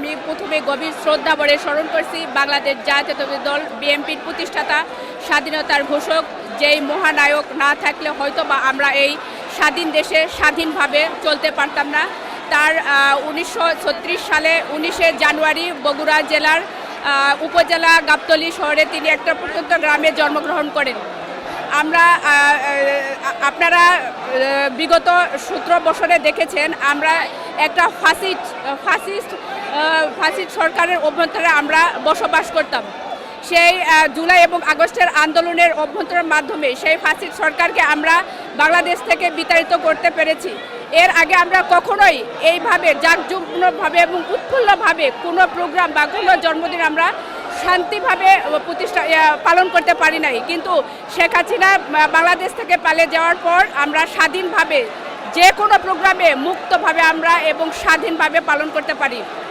আমি প্রথমে গভীর শ্রদ্ধা ভরে স্মরণ করছি বাংলাদেশ জাতীয়তাবাদী দল বিএনপির প্রতিষ্ঠাতা, স্বাধীনতার ঘোষক, যেই মহানায়ক না থাকলে হয়তো বা আমরা এই স্বাধীন দেশে স্বাধীনভাবে চলতে পারতাম না। তার 1936 সালে 19শে জানুয়ারি বগুড়া জেলার উপজেলা গাবতলী শহরে তিনি একটা প্রত্যন্ত গ্রামে জন্মগ্রহণ করেন। আমরা আপনারা বিগত 17 বছরে দেখেছেন আমরা একটা ফাসিস্ট সরকারের অভ্যন্তরে আমরা বসবাস করতাম। সেই জুলাই এবং আগস্টের আন্দোলনের অভ্যন্তরের মাধ্যমে সেই ফাসিস্ট সরকারকে আমরা বাংলাদেশ থেকে বিতাড়িত করতে পেরেছি। এর আগে আমরা কখনোই এইভাবে জাঁকজমকভাবে এবং উৎফুল্লভাবে কোনো প্রোগ্রাম বা কোনো জন্মদিন আমরা শান্তিভাবে পালন করতে পারি নাই। কিন্তু শেখ হাসিনা বাংলাদেশ থেকে পালিয়ে যাওয়ার পর আমরা স্বাধীনভাবে যে কোনো প্রোগ্রামে মুক্তভাবে আমরা এবং স্বাধীনভাবে পালন করতে পারি।